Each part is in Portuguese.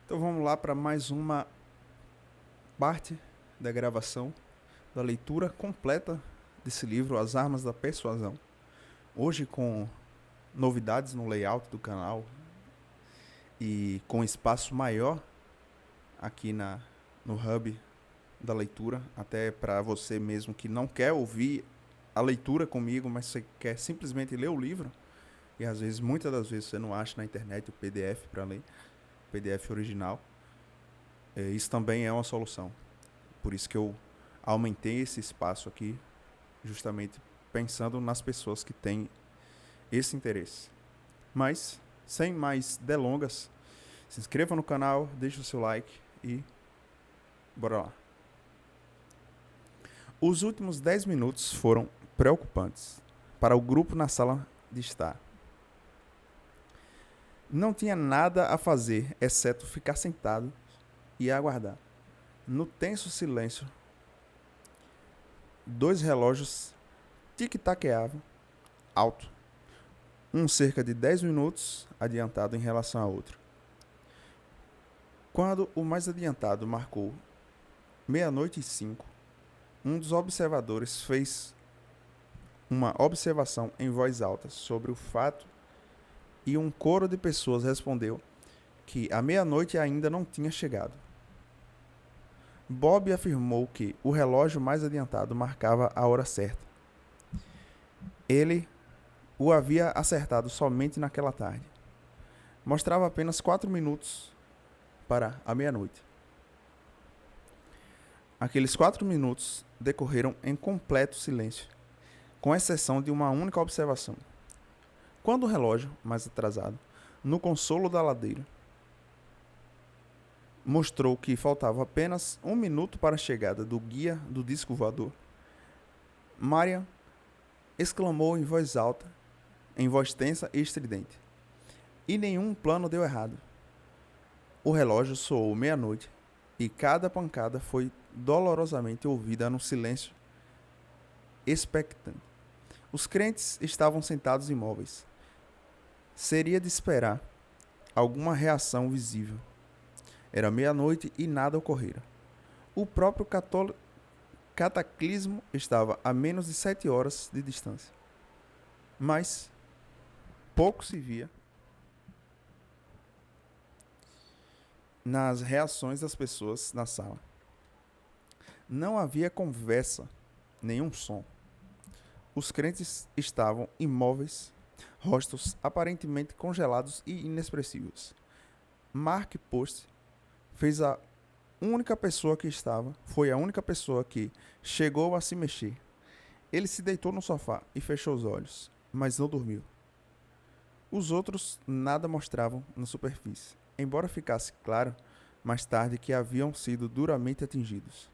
Então vamos lá para mais uma parte da gravação da leitura completa desse livro, As Armas da Persuasão. Hoje com novidades no layout do canal e com espaço maior aqui no hub da leitura, até para você mesmo que não quer ouvir a leitura comigo, mas você quer simplesmente ler o livro, e às vezes, muitas das vezes, você não acha na internet o PDF para ler, o PDF original. Isso também é uma solução. Por isso que eu aumentei esse espaço aqui, justamente pensando nas pessoas que têm esse interesse. Mas, sem mais delongas, se inscreva no canal, deixe o seu like e bora lá. Os últimos 10 minutos foram preocupantes para o grupo na sala de estar. Não tinha nada a fazer exceto ficar sentado e aguardar. No tenso silêncio, 2 relógios tic-taqueavam alto, um cerca de 10 minutos adiantado em relação ao outro. Quando o mais adiantado marcou 00:05, um dos observadores fez uma observação em voz alta sobre o fato e um coro de pessoas respondeu que a meia-noite ainda não tinha chegado. Bob afirmou que o relógio mais adiantado marcava a hora certa. Ele o havia acertado somente naquela tarde. Mostrava apenas 4 minutos para a meia-noite. Aqueles 4 minutos decorreram em completo silêncio, com exceção de uma única observação. Quando o relógio, mais atrasado, no consolo da ladeira, mostrou que faltava apenas 1 minuto para a chegada do guia do disco voador, Marian exclamou em voz alta, em voz tensa e estridente. E nenhum plano deu errado. O relógio soou meia-noite e cada pancada foi dolorosamente ouvida no silêncio expectante. Os crentes estavam sentados imóveis. Seria de esperar alguma reação visível. Era meia-noite e nada ocorrera. O próprio cataclismo estava a menos de 7 horas de distância. Mas pouco se via nas reações das pessoas na sala. Não havia conversa, nenhum som. Os crentes estavam imóveis, rostos aparentemente congelados e inexpressivos. Mark Post foi a única pessoa que chegou a se mexer. Ele se deitou no sofá e fechou os olhos, mas não dormiu. Os outros nada mostravam na superfície, embora ficasse claro mais tarde que haviam sido duramente atingidos.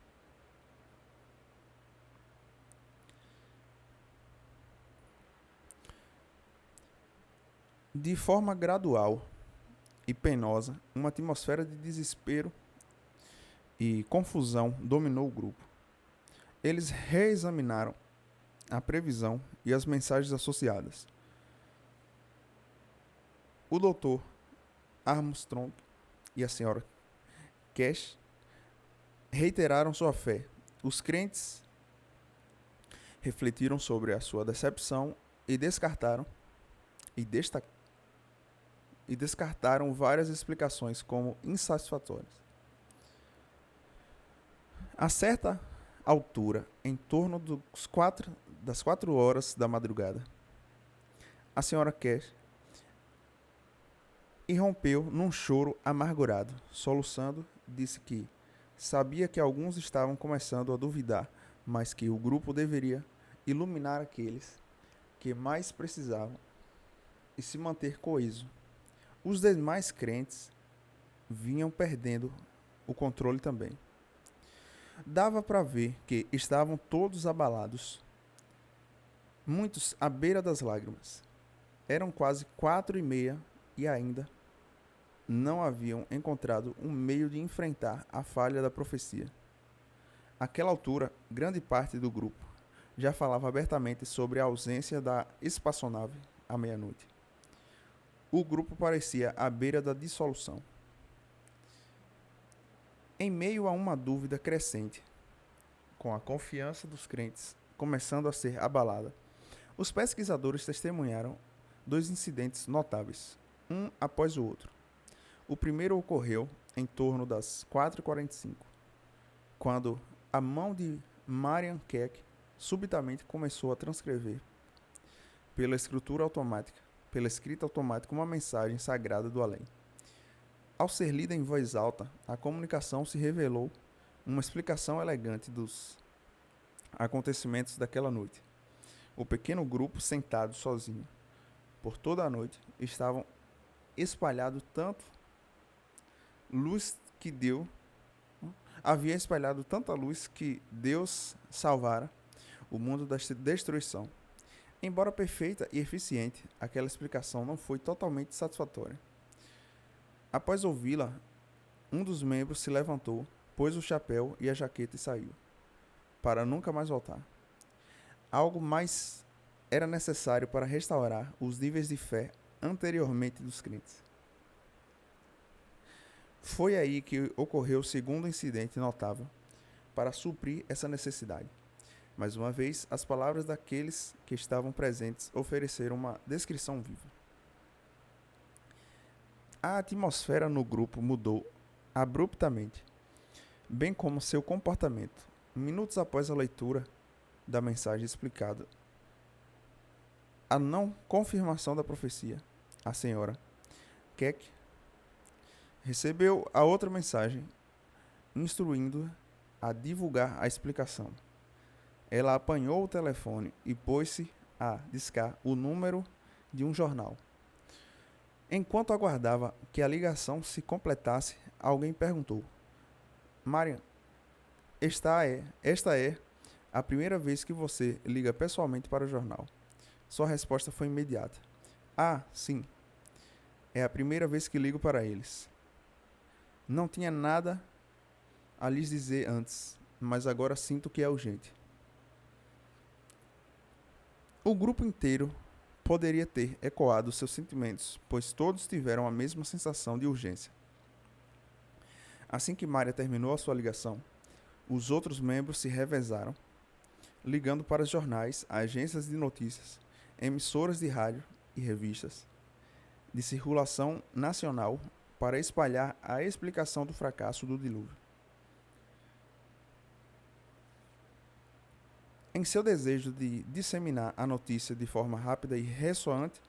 De forma gradual e penosa, uma atmosfera de desespero e confusão dominou o grupo. Eles reexaminaram a previsão e as mensagens associadas. O Dr. Armstrong e a Sra. Cash reiteraram sua fé. Os crentes refletiram sobre a sua decepção e descartaram várias explicações como insatisfatórias. A certa altura, em torno das 4 horas da madrugada, a Sra. Cash irrompeu num choro amargurado. Soluçando, disse que sabia que alguns estavam começando a duvidar, mas que o grupo deveria iluminar aqueles que mais precisavam e se manter coeso. Os demais crentes vinham perdendo o controle também. Dava para ver que estavam todos abalados, muitos à beira das lágrimas. Eram quase 4:30 e ainda não haviam encontrado um meio de enfrentar a falha da profecia. Àquela altura, grande parte do grupo já falava abertamente sobre a ausência da espaçonave à meia-noite. O grupo parecia à beira da dissolução. Em meio a uma dúvida crescente, com a confiança dos crentes começando a ser abalada, os pesquisadores testemunharam dois incidentes notáveis, um após o outro. O primeiro ocorreu em torno das 4h45, quando a mão de Marian Keck subitamente começou a transcrever pela escrita automática, uma mensagem sagrada do além. Ao ser lida em voz alta, a comunicação se revelou uma explicação elegante dos acontecimentos daquela noite. O pequeno grupo, sentado sozinho por toda a noite, estavam espalhado tanto luz que deu havia espalhado tanta luz que Deus salvara o mundo da destruição. Embora perfeita e eficiente, aquela explicação não foi totalmente satisfatória. Após ouvi-la, um dos membros se levantou, pôs o chapéu e a jaqueta e saiu, para nunca mais voltar. Algo mais era necessário para restaurar os níveis de fé anteriormente dos crentes. Foi aí que ocorreu o segundo incidente notável para suprir essa necessidade. Mais uma vez, as palavras daqueles que estavam presentes ofereceram uma descrição viva. A atmosfera no grupo mudou abruptamente, bem como seu comportamento. Minutos após a leitura da mensagem explicada, a não confirmação da profecia, a senhora Keck recebeu a outra mensagem, instruindo-a a divulgar a explicação. Ela apanhou o telefone e pôs-se a discar o número de um jornal. Enquanto aguardava que a ligação se completasse, alguém perguntou: Marian, esta é a primeira vez que você liga pessoalmente para o jornal. Sua resposta foi imediata. Ah, sim. É a primeira vez que ligo para eles. Não tinha nada a lhes dizer antes, mas agora sinto que é urgente. O grupo inteiro poderia ter ecoado seus sentimentos, pois todos tiveram a mesma sensação de urgência. Assim que Maria terminou a sua ligação, os outros membros se revezaram, ligando para os jornais, agências de notícias, emissoras de rádio e revistas de circulação nacional para espalhar a explicação do fracasso do dilúvio. Em seu desejo de disseminar a notícia de forma rápida e ressoante,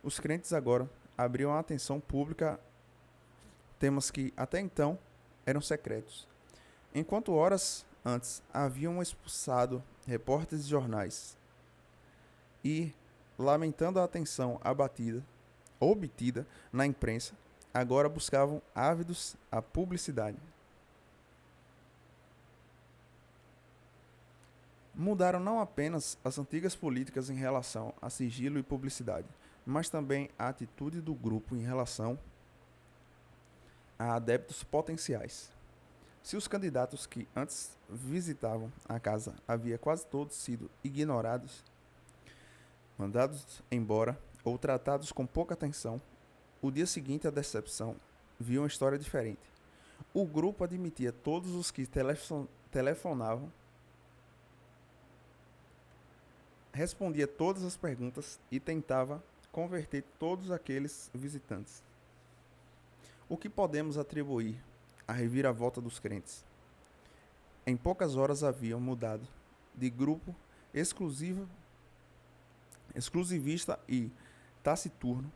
os crentes agora abriam a atenção pública temas que até então eram secretos. Enquanto horas antes haviam expulsado repórteres de jornais e, lamentando a atenção obtida na imprensa, agora buscavam ávidos a publicidade. Mudaram não apenas as antigas políticas em relação a sigilo e publicidade, mas também a atitude do grupo em relação a adeptos potenciais. Se os candidatos que antes visitavam a casa haviam quase todos sido ignorados, mandados embora ou tratados com pouca atenção, o dia seguinte à decepção viu uma história diferente. O grupo admitia todos os que telefonavam, respondia todas as perguntas e tentava converter todos aqueles visitantes. O que podemos atribuir à reviravolta dos crentes? Em poucas horas haviam mudado de grupo exclusivista e taciturno,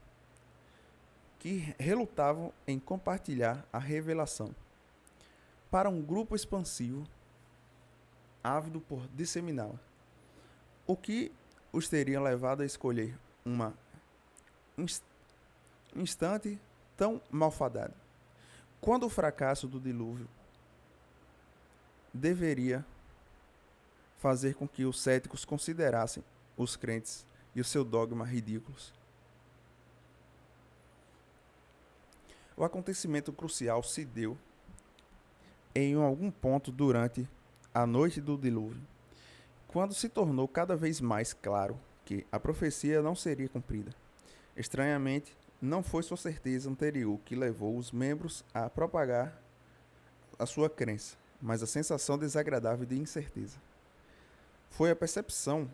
que relutavam em compartilhar a revelação, para um grupo expansivo, ávido por disseminá-la. O que os teria levado a escolher uma instante tão malfadado? Quando o fracasso do dilúvio deveria fazer com que os céticos considerassem os crentes e o seu dogma ridículos. O acontecimento crucial se deu em algum ponto durante a noite do dilúvio, quando se tornou cada vez mais claro que a profecia não seria cumprida. Estranhamente, não foi sua certeza anterior que levou os membros a propagar a sua crença, mas a sensação desagradável de incerteza. Foi a percepção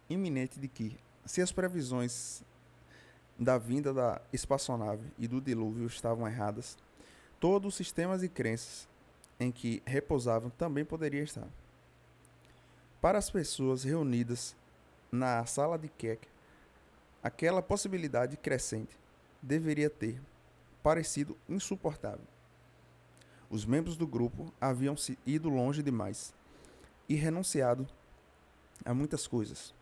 iminente de que, se as previsões da vinda da espaçonave e do dilúvio estavam erradas, todos os sistemas de crenças em que repousavam também poderia estar. Para as pessoas reunidas na sala de Keck, aquela possibilidade crescente deveria ter parecido insuportável. Os membros do grupo haviam se ido longe demais e renunciado a muitas coisas.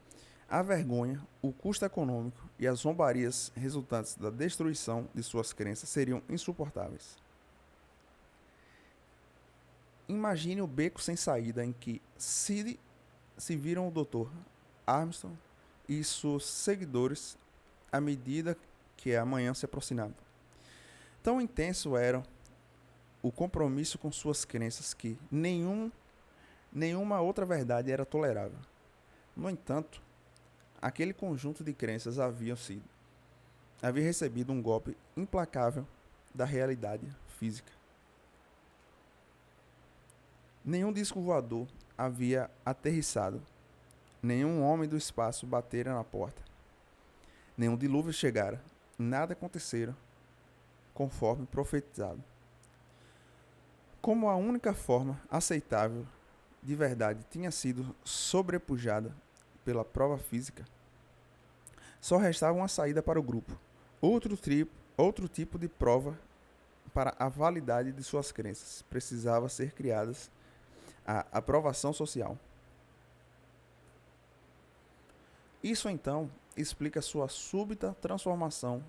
A vergonha, o custo econômico e as zombarias resultantes da destruição de suas crenças seriam insuportáveis. Imagine o beco sem saída em que se viram o Dr. Armstrong e seus seguidores à medida que a manhã se aproximava. Tão intenso era o compromisso com suas crenças que nenhuma outra verdade era tolerável. No entanto, aquele conjunto de crenças havia recebido um golpe implacável da realidade física. Nenhum disco voador havia aterrissado, nenhum homem do espaço batera na porta, nenhum dilúvio chegara, nada acontecera conforme profetizado. Como a única forma aceitável de verdade tinha sido sobrepujada pela prova física, só restava uma saída para o grupo, outro tipo de prova para a validade de suas crenças. Precisava ser criadas a aprovação social. Isso então explica sua súbita transformação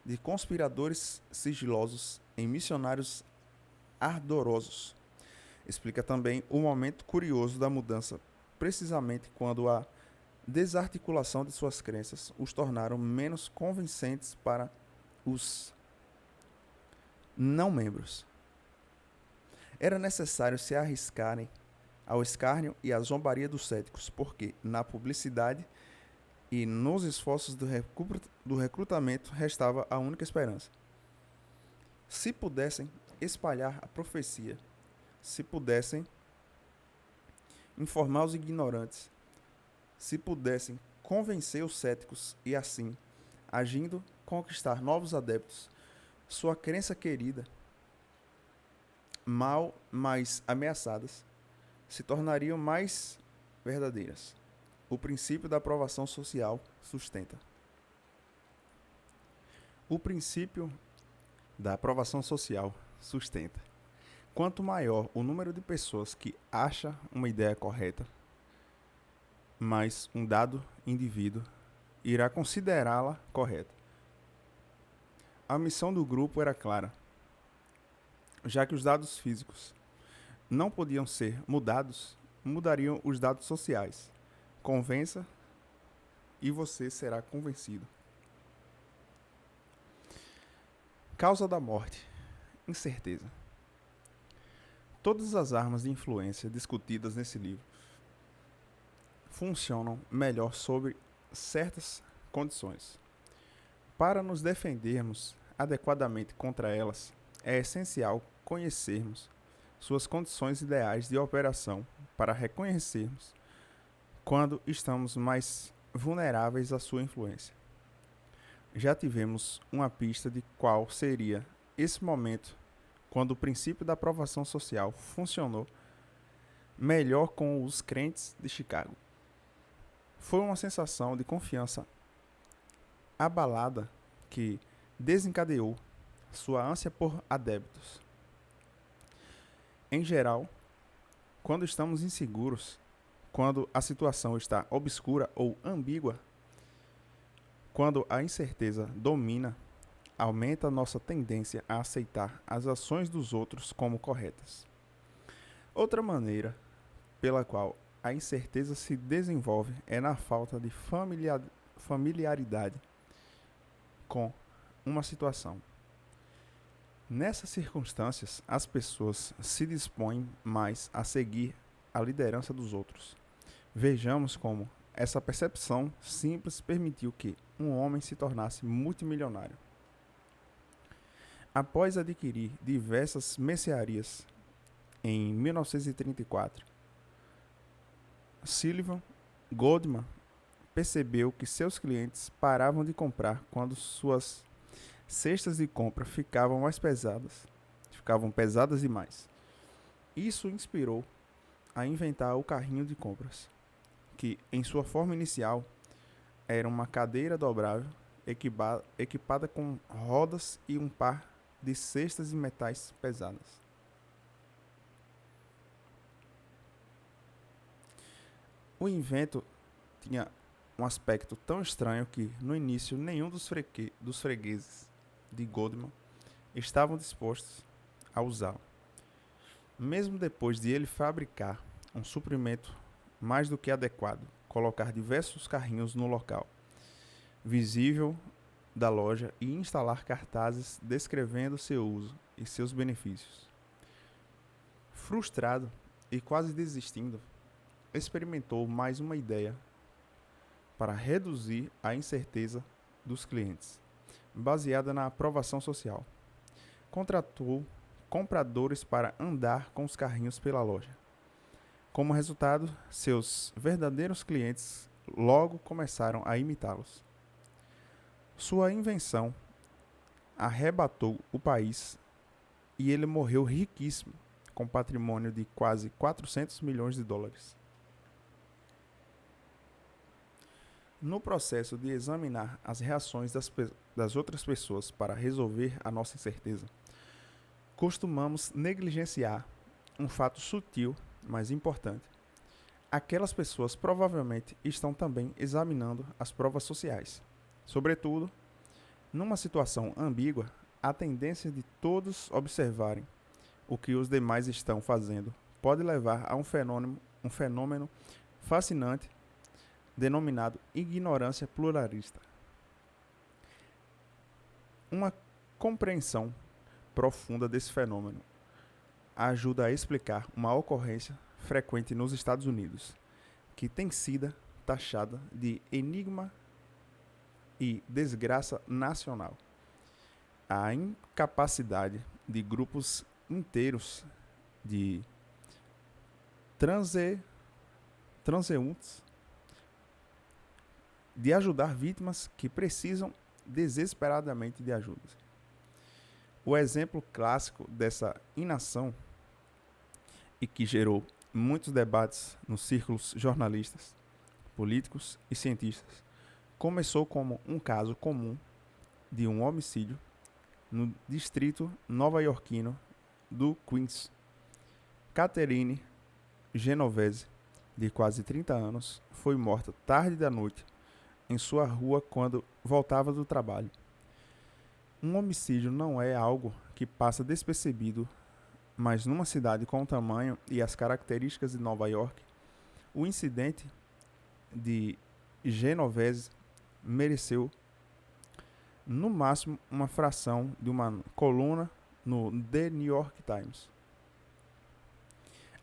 de conspiradores sigilosos em missionários ardorosos. Explica também o momento curioso da mudança, precisamente quando a desarticulação de suas crenças os tornaram menos convincentes para os não-membros. Era necessário se arriscarem ao escárnio e à zombaria dos céticos, porque na publicidade e nos esforços do recrutamento restava a única esperança. Se pudessem espalhar a profecia, se pudessem informar os ignorantes, se pudessem convencer os céticos e assim, agindo, conquistar novos adeptos, sua crença querida, mal mais ameaçadas, se tornariam mais verdadeiras. O princípio da aprovação social sustenta. O princípio da aprovação social sustenta. Quanto maior o número de pessoas que acha uma ideia correta, mais um dado indivíduo irá considerá-la correta. A missão do grupo era clara, já que os dados físicos não podiam ser mudados, mudariam os dados sociais. Convença e você será convencido. Causa da morte: incerteza. Todas as armas de influência discutidas nesse livro funcionam melhor sob certas condições. Para nos defendermos adequadamente contra elas, é essencial conhecermos suas condições ideais de operação para reconhecermos quando estamos mais vulneráveis à sua influência. Já tivemos uma pista de qual seria esse momento quando o princípio da aprovação social funcionou melhor com os crentes de Chicago. Foi uma sensação de confiança abalada que desencadeou sua ânsia por adeptos. Em geral, quando estamos inseguros, quando a situação está obscura ou ambígua, quando a incerteza domina, aumenta nossa tendência a aceitar as ações dos outros como corretas. Outra maneira pela qual a incerteza se desenvolve é na falta de familiaridade com uma situação. Nessas circunstâncias, as pessoas se dispõem mais a seguir a liderança dos outros. Vejamos como essa percepção simples permitiu que um homem se tornasse multimilionário. Após adquirir diversas mercearias Em 1934, Sullivan Goldman percebeu que seus clientes paravam de comprar quando suas cestas de compra ficavam pesadas demais. Isso inspirou a inventar o carrinho de compras, que em sua forma inicial era uma cadeira dobrável equipada com rodas e um par de cestas de metais pesadas. O invento tinha um aspecto tão estranho que, no início, nenhum dos fregueses de Goldman estavam dispostos a usá-lo. Mesmo depois de ele fabricar um suprimento mais do que adequado, colocar diversos carrinhos no local visível da loja e instalar cartazes descrevendo seu uso e seus benefícios. Frustrado e quase desistindo, experimentou mais uma ideia para reduzir a incerteza dos clientes, baseada na aprovação social. Contratou compradores para andar com os carrinhos pela loja. Como resultado, seus verdadeiros clientes logo começaram a imitá-los. Sua invenção arrebatou o país e ele morreu riquíssimo, com patrimônio de quase 400 milhões de dólares. No processo de examinar as reações das outras pessoas para resolver a nossa incerteza, costumamos negligenciar um fato sutil, mas importante. Aquelas pessoas provavelmente estão também examinando as provas sociais. Sobretudo, numa situação ambígua, a tendência de todos observarem o que os demais estão fazendo pode levar a um fenômeno fascinante denominado ignorância pluralista. Uma compreensão profunda desse fenômeno ajuda a explicar uma ocorrência frequente nos Estados Unidos, que tem sido taxada de enigma e desgraça nacional. A incapacidade de grupos inteiros de transeuntes de ajudar vítimas que precisam desesperadamente de ajuda. O exemplo clássico dessa inação e que gerou muitos debates nos círculos jornalistas, políticos e cientistas começou como um caso comum de um homicídio no distrito nova-iorquino do Queens. Catherine Genovese, de quase 30 anos, foi morta tarde da noite em sua rua quando voltava do trabalho. Um homicídio não é algo que passa despercebido, mas numa cidade com o tamanho e as características de Nova York, o incidente de Genovese mereceu, no máximo, uma fração de uma coluna no The New York Times.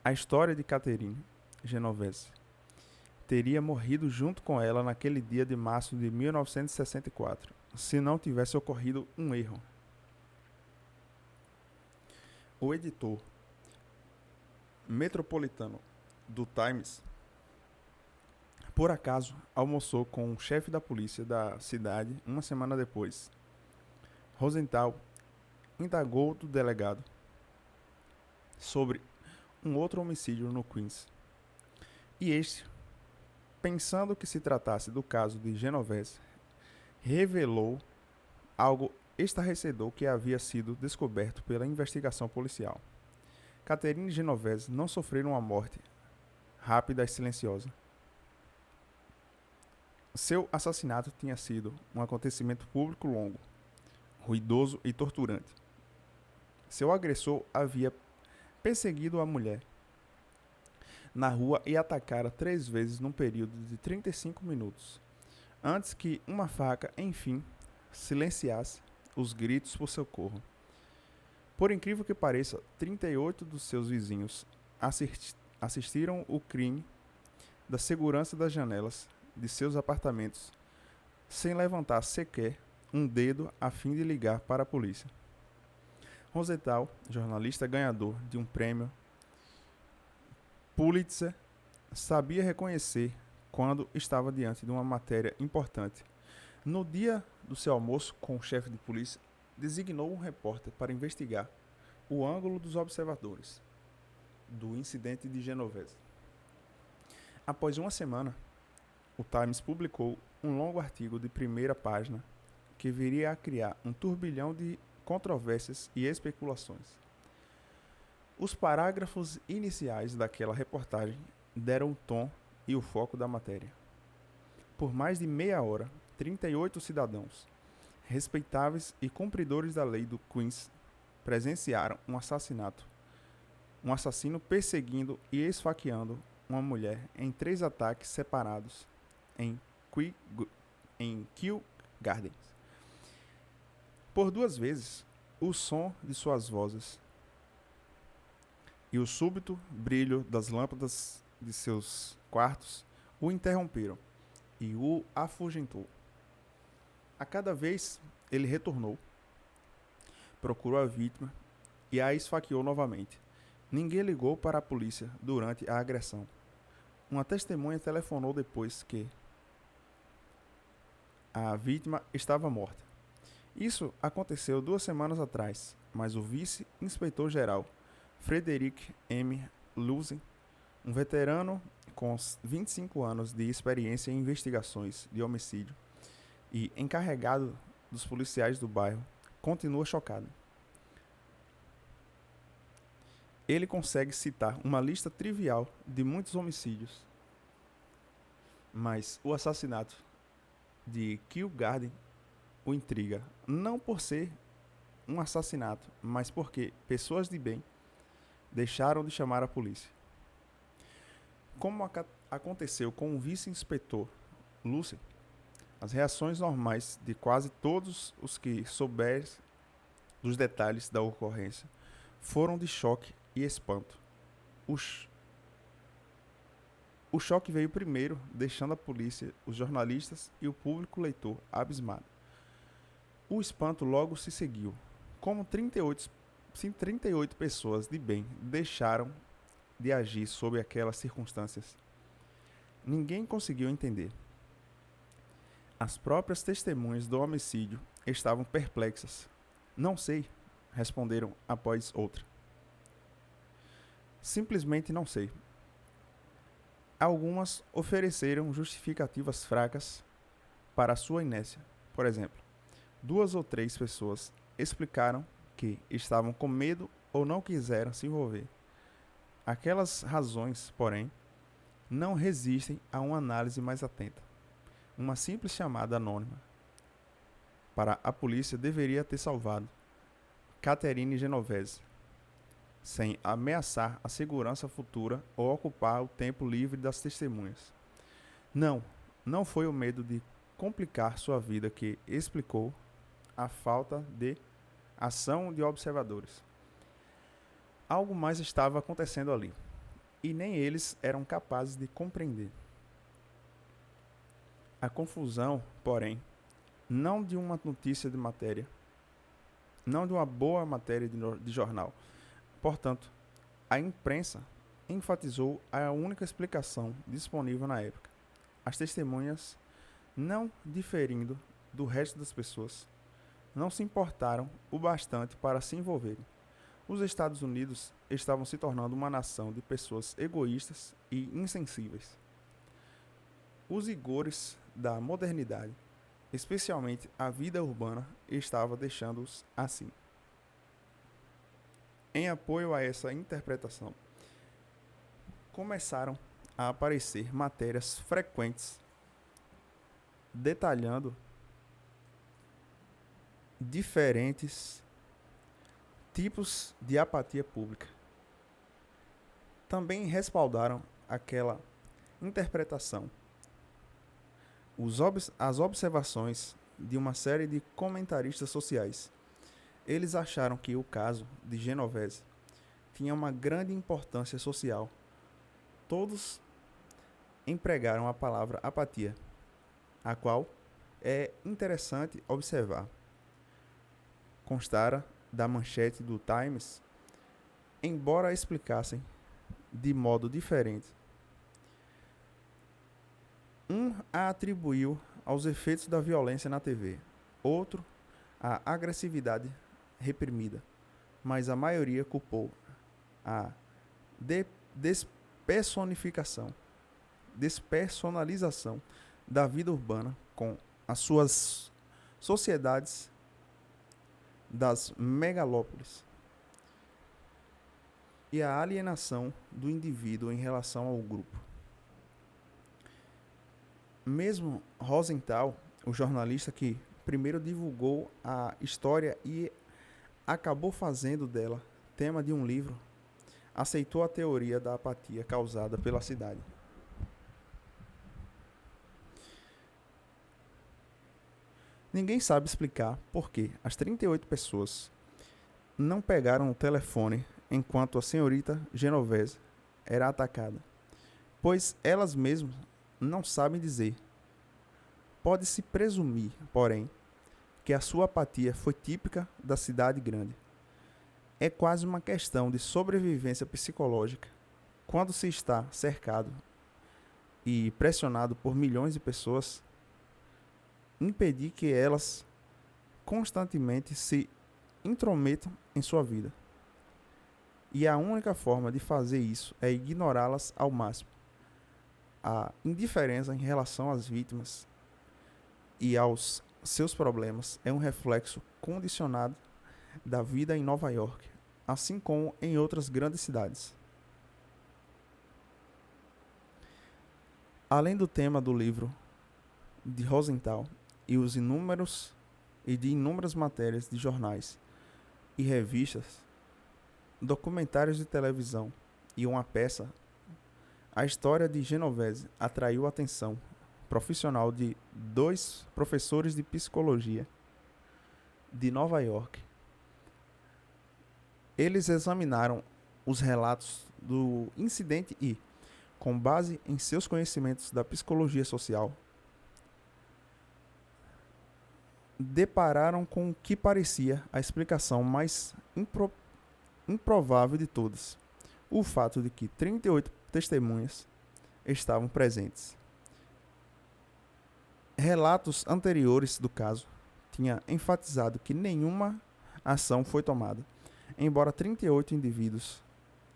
A história de Catherine Genovese teria morrido junto com ela naquele dia de março de 1964, se não tivesse ocorrido um erro. O editor metropolitano do Times, por acaso, almoçou com o chefe da polícia da cidade uma semana depois. Rosenthal indagou do delegado sobre um outro homicídio no Queens. E este, pensando que se tratasse do caso de Genovese, revelou algo estarrecedor que havia sido descoberto pela investigação policial. Catherine Genovese não sofreu uma morte rápida e silenciosa. Seu assassinato tinha sido um acontecimento público longo, ruidoso e torturante. Seu agressor havia perseguido a mulher na rua e atacara 3 vezes num período de 35 minutos, antes que uma faca, enfim, silenciasse os gritos por socorro. Por incrível que pareça, 38 dos seus vizinhos assistiram o crime da segurança das janelas de seus apartamentos, sem levantar sequer um dedo a fim de ligar para a polícia. Rosenthal, jornalista ganhador de um prêmio Pulitzer sabia reconhecer quando estava diante de uma matéria importante. No dia do seu almoço com o chefe de polícia, designou um repórter para investigar o ângulo dos observadores do incidente de Genovese. Após uma semana, o Times publicou um longo artigo de primeira página que viria a criar um turbilhão de controvérsias e especulações. Os parágrafos iniciais daquela reportagem deram o tom e o foco da matéria. Por mais de meia hora, 38 cidadãos, respeitáveis e cumpridores da lei do Queens, presenciaram um assassino perseguindo e esfaqueando uma mulher em 3 ataques separados em Kew Gardens. Por 2 vezes, o som de suas vozes e o súbito brilho das lâmpadas de seus quartos o interromperam e o afugentou. A cada vez ele retornou, procurou a vítima e a esfaqueou novamente. Ninguém ligou para a polícia durante a agressão. Uma testemunha telefonou depois que a vítima estava morta. Isso aconteceu 2 semanas atrás, mas o vice-inspetor-geral Frederick M. Lusen, um veterano com 25 anos de experiência em investigações de homicídio e encarregado dos policiais do bairro, continua chocado. Ele consegue citar uma lista trivial de muitos homicídios, mas o assassinato de Kew Garden o intriga, não por ser um assassinato, mas porque pessoas de bem deixaram de chamar a polícia. Como aconteceu com o vice-inspetor Lucy, as reações normais de quase todos os que souberam dos detalhes da ocorrência foram de choque e espanto. O choque veio primeiro, deixando a polícia, os jornalistas e o público leitor abismado. O espanto logo se seguiu. Como 38 pessoas de bem deixaram de agir sob aquelas circunstâncias? Ninguém conseguiu entender. As próprias testemunhas do homicídio estavam perplexas. Não sei, responderam após outra. Simplesmente não sei. Algumas ofereceram justificativas fracas para a sua inércia. Por exemplo, 2 ou 3 pessoas explicaram que estavam com medo ou não quiseram se envolver. Aquelas razões, porém, não resistem a uma análise mais atenta. Uma simples chamada anônima para a polícia deveria ter salvado Catherine Genovese, sem ameaçar a segurança futura ou ocupar o tempo livre das testemunhas. Não foi o medo de complicar sua vida que explicou a falta de ação de observadores. Algo mais estava acontecendo ali, e nem eles eram capazes de compreender. A confusão, porém, não de uma notícia de matéria, não de uma boa matéria de jornal. Portanto, a imprensa enfatizou a única explicação disponível na época. As testemunhas, não diferindo do resto das pessoas, não se importaram o bastante para se envolverem. Os Estados Unidos estavam se tornando uma nação de pessoas egoístas e insensíveis. Os rigores da modernidade, especialmente a vida urbana, estava deixando-os assim. Em apoio a essa interpretação, começaram a aparecer matérias frequentes detalhando diferentes tipos de apatia pública. Também respaldaram aquela interpretação as observações de uma série de comentaristas sociais. Eles acharam que o caso de Genovese tinha uma grande importância social. Todos empregaram a palavra apatia, a qual é interessante observar. Constara da manchete do Times, embora explicassem de modo diferente. Um a atribuiu aos efeitos da violência na TV, outro à agressividade reprimida, mas a maioria culpou a despersonalização da vida urbana com as suas sociedades das megalópolis e a alienação do indivíduo em relação ao grupo. Mesmo Rosenthal, o jornalista que primeiro divulgou a história e acabou fazendo dela tema de um livro, aceitou a teoria da apatia causada pela cidade. Ninguém sabe explicar por que as 38 pessoas não pegaram o telefone enquanto a senhorita Genovese era atacada, pois elas mesmas não sabem dizer. Pode-se presumir, porém, que a sua apatia foi típica da cidade grande. É quase uma questão de sobrevivência psicológica quando se está cercado e pressionado por milhões de pessoas, impedir que elas constantemente se intrometam em sua vida. E a única forma de fazer isso é ignorá-las ao máximo. A indiferença em relação às vítimas e aos seus problemas é um reflexo condicionado da vida em Nova York, assim como em outras grandes cidades. Além do tema do livro de Rosenthal e de inúmeras matérias de jornais e revistas, documentários de televisão e uma peça, a história de Genovese atraiu a atenção profissional de 2 professores de psicologia de Nova York. Eles examinaram os relatos do incidente e, com base em seus conhecimentos da psicologia social, depararam com o que parecia a explicação mais improvável de todas: o fato de que 38 testemunhas estavam presentes. Relatos anteriores do caso tinham enfatizado que nenhuma ação foi tomada, embora 38 indivíduos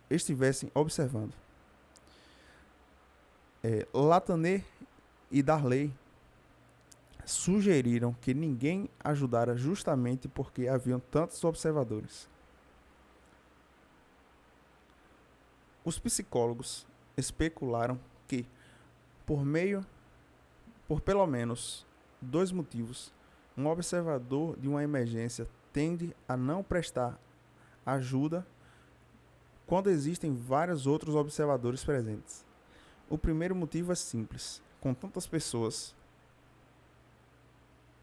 estivessem observando. Latané e Darley sugeriram que ninguém ajudara justamente porque haviam tantos observadores. Os psicólogos especularam que, por pelo menos 2 motivos, um observador de uma emergência tende a não prestar ajuda quando existem vários outros observadores presentes. O primeiro motivo é simples: com tantas pessoas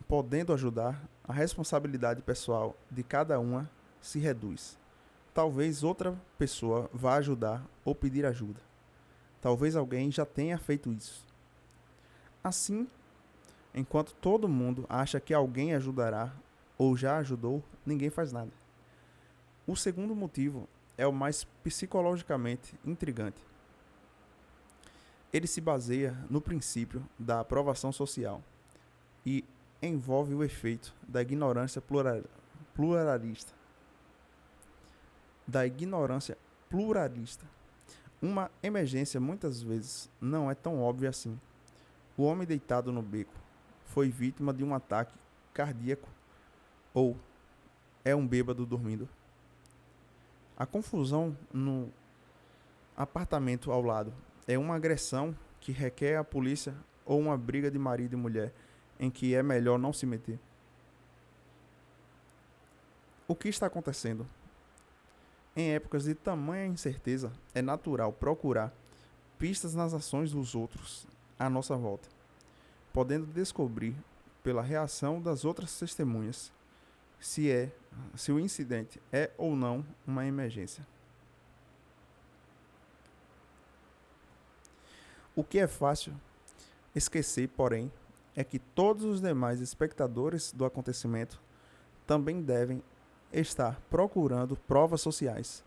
podendo ajudar, a responsabilidade pessoal de cada uma se reduz. Talvez outra pessoa vá ajudar ou pedir ajuda. Talvez alguém já tenha feito isso. Assim, enquanto todo mundo acha que alguém ajudará ou já ajudou, ninguém faz nada. O segundo motivo é o mais psicologicamente intrigante. Ele se baseia no princípio da aprovação social e envolve o efeito da ignorância pluralista. Uma emergência muitas vezes não é tão óbvia assim. O homem deitado no beco foi vítima de um ataque cardíaco ou é um bêbado dormindo. A confusão no apartamento ao lado é uma agressão que requer a polícia ou uma briga de marido e mulher em que é melhor não se meter. O que está acontecendo? Em épocas de tamanha incerteza, é natural procurar pistas nas ações dos outros à nossa volta, podendo descobrir pela reação das outras testemunhas se o incidente é ou não uma emergência. O que é fácil esquecer, porém, é que todos os demais espectadores do acontecimento também devem estar procurando provas sociais,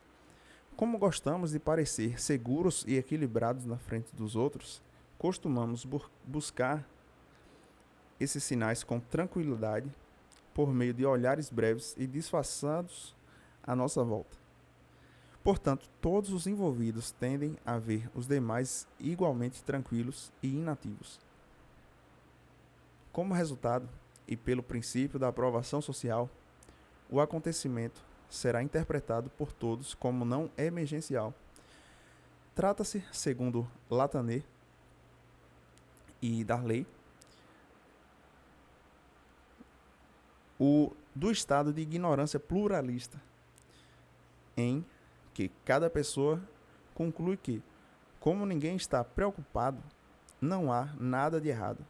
Como gostamos de parecer seguros e equilibrados na frente dos outros, costumamos buscar esses sinais com tranquilidade por meio de olhares breves e disfarçados à nossa volta. Portanto, todos os envolvidos tendem a ver os demais igualmente tranquilos e inativos. Como resultado, e pelo princípio da aprovação social, o acontecimento será interpretado por todos como não emergencial. Trata-se, segundo Latané e Darley, do estado de ignorância pluralista, em que cada pessoa conclui que, como ninguém está preocupado, não há nada de errado.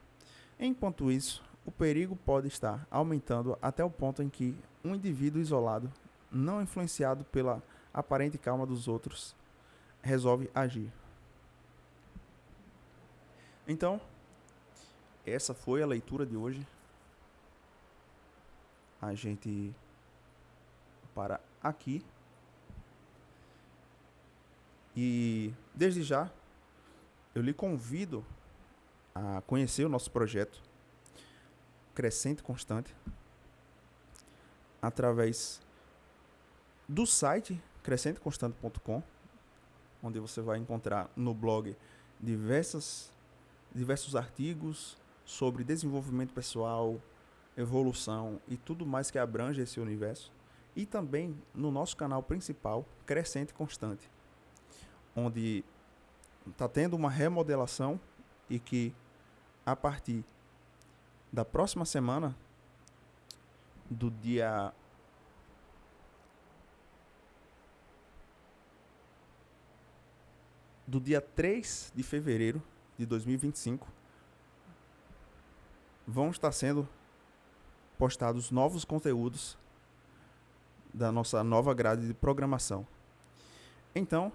Enquanto isso, o perigo pode estar aumentando até o ponto em que um indivíduo isolado, não influenciado pela aparente calma dos outros, resolve agir. Então, essa foi a leitura de hoje. A gente para aqui. E desde já, eu lhe convido a conhecer o nosso projeto Crescente Constante através do site crescenteconstante.com, onde você vai encontrar no blog diversos artigos sobre desenvolvimento pessoal, evolução e tudo mais que abrange esse universo. E também no nosso canal principal, Crescente Constante, onde está tendo uma remodelação e que a partir da próxima semana, do dia 3 de fevereiro de 2025, vão estar sendo postados novos conteúdos da nossa nova grade de programação. Então,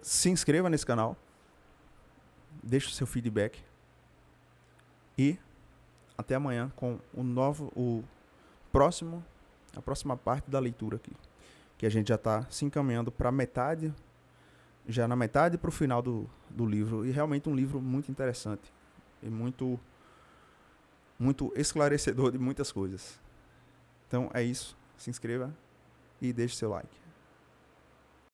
se inscreva nesse canal, deixe o seu feedback e até amanhã com a próxima parte da leitura aqui, que a gente já está se encaminhando para metade, já na metade para o final do livro, e realmente um livro muito interessante e muito esclarecedor de muitas coisas. Então é isso, se inscreva e deixe seu like.